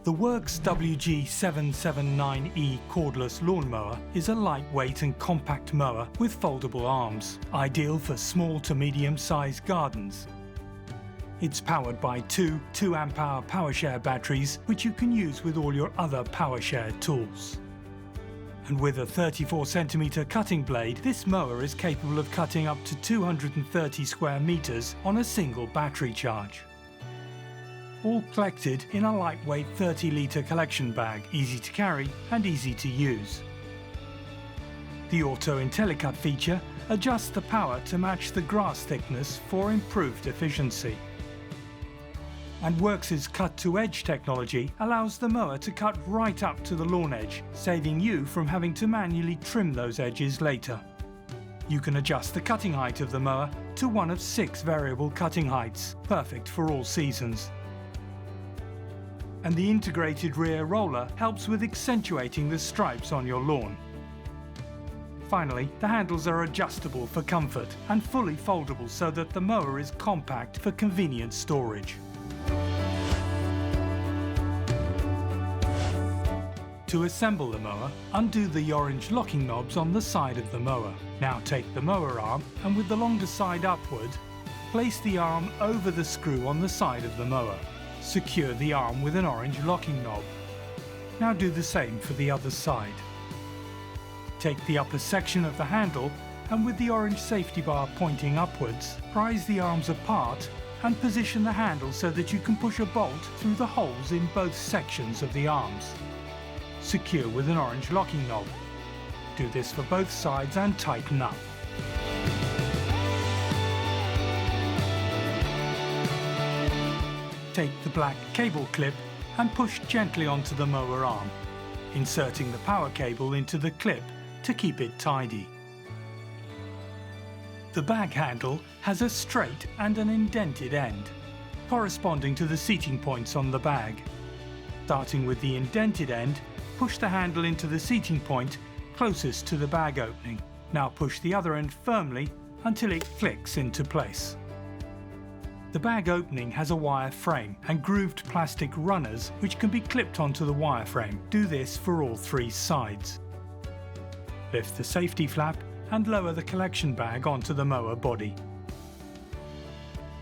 The Worx WG779E Cordless lawnmower is a lightweight and compact mower with foldable arms, ideal for small to medium-sized gardens. It's powered by two 2-amp-hour PowerShare batteries, which you can use with all your other PowerShare tools. And with a 34cm cutting blade, this mower is capable of cutting up to 230 square meters on a single battery charge. All collected in a lightweight 30-litre collection bag, easy to carry and easy to use. The Auto IntelliCut feature adjusts the power to match the grass thickness for improved efficiency. And Worx's cut-to-edge technology allows the mower to cut right up to the lawn edge, saving you from having to manually trim those edges later. You can adjust the cutting height of the mower to one of 6 variable cutting heights, perfect for all seasons. And the integrated rear roller helps with accentuating the stripes on your lawn. Finally, the handles are adjustable for comfort and fully foldable so that the mower is compact for convenient storage. To assemble the mower, undo the orange locking knobs on the side of the mower. Now take the mower arm and with the longer side upward, place the arm over the screw on the side of the mower. Secure the arm with an orange locking knob. Now do the same for the other side. Take the upper section of the handle and with the orange safety bar pointing upwards, prise the arms apart and position the handle so that you can push a bolt through the holes in both sections of the arms. Secure with an orange locking knob. Do this for both sides and tighten up. Take the black cable clip and push gently onto the mower arm, inserting the power cable into the clip to keep it tidy. The bag handle has a straight and an indented end, corresponding to the seating points on the bag. Starting with the indented end, push the handle into the seating point closest to the bag opening. Now push the other end firmly until it clicks into place. The bag opening has a wire frame and grooved plastic runners which can be clipped onto the wireframe. Do this for all 3 sides. Lift the safety flap and lower the collection bag onto the mower body.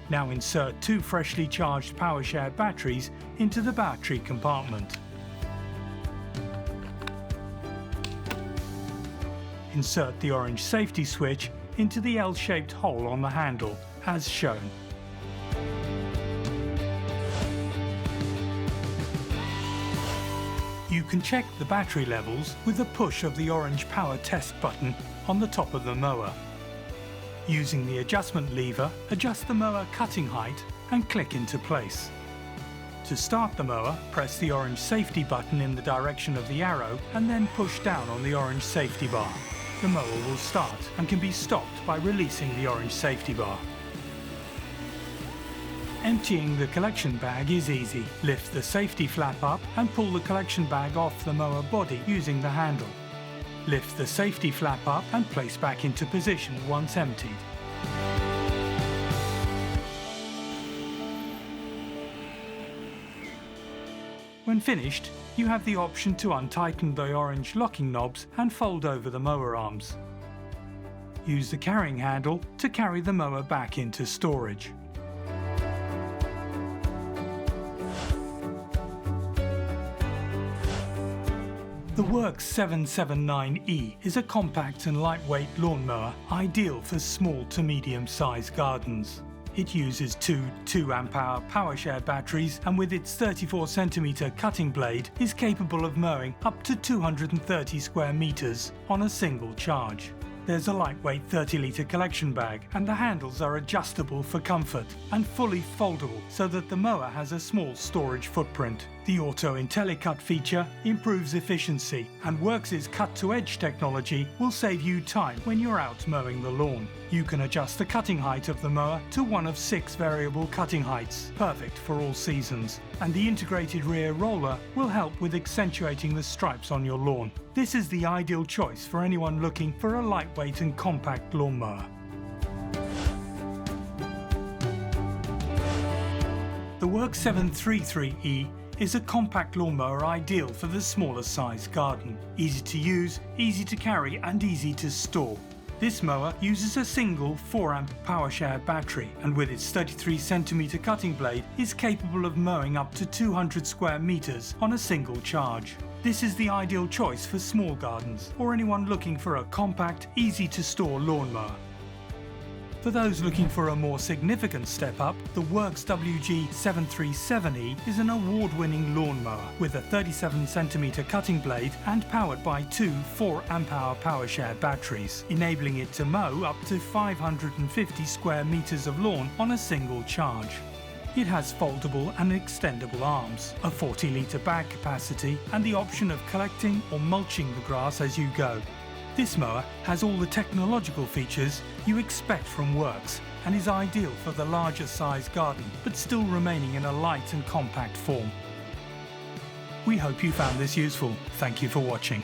Now insert 2 freshly charged PowerShare batteries into the battery compartment. Insert the orange safety switch into the L-shaped hole on the handle, as shown. You can check the battery levels with the push of the orange power test button on the top of the mower. Using the adjustment lever, adjust the mower cutting height and click into place. To start the mower, press the orange safety button in the direction of the arrow and then push down on the orange safety bar. The mower will start and can be stopped by releasing the orange safety bar. Emptying the collection bag is easy. Lift the safety flap up and pull the collection bag off the mower body using the handle. Lift the safety flap up and place back into position once emptied. When finished, you have the option to untighten the orange locking knobs and fold over the mower arms. Use the carrying handle to carry the mower back into storage. The Worx 779E is a compact and lightweight lawnmower ideal for small to medium-sized gardens. It uses two 2-amp-hour PowerShare batteries and with its 34cm cutting blade is capable of mowing up to 230 square meters on a single charge. There's a lightweight 30-litre collection bag and the handles are adjustable for comfort and fully foldable so that the mower has a small storage footprint. The Auto IntelliCut feature improves efficiency and Worx's cut-to-edge technology will save you time when you're out mowing the lawn. You can adjust the cutting height of the mower to one of 6 variable cutting heights, perfect for all seasons. And the integrated rear roller will help with accentuating the stripes on your lawn. This is the ideal choice for anyone looking for a lightweight and compact lawnmower. The Worx 733E is a compact lawnmower ideal for the smaller size garden. Easy to use, easy to carry and easy to store. This mower uses a single 4-amp PowerShare battery and with its 33cm cutting blade is capable of mowing up to 200 square meters on a single charge. This is the ideal choice for small gardens or anyone looking for a compact, easy to store lawnmower. For those looking for a more significant step up, the Worx WG779E is an award-winning lawnmower with a 37cm cutting blade and powered by two 4-amp-hour PowerShare batteries, enabling it to mow up to 550 square meters of lawn on a single charge. It has foldable and extendable arms, a 40-litre bag capacity and the option of collecting or mulching the grass as you go. This mower has all the technological features you expect from Worx and is ideal for the larger size garden but still remaining in a light and compact form. We hope you found this useful. Thank you for watching.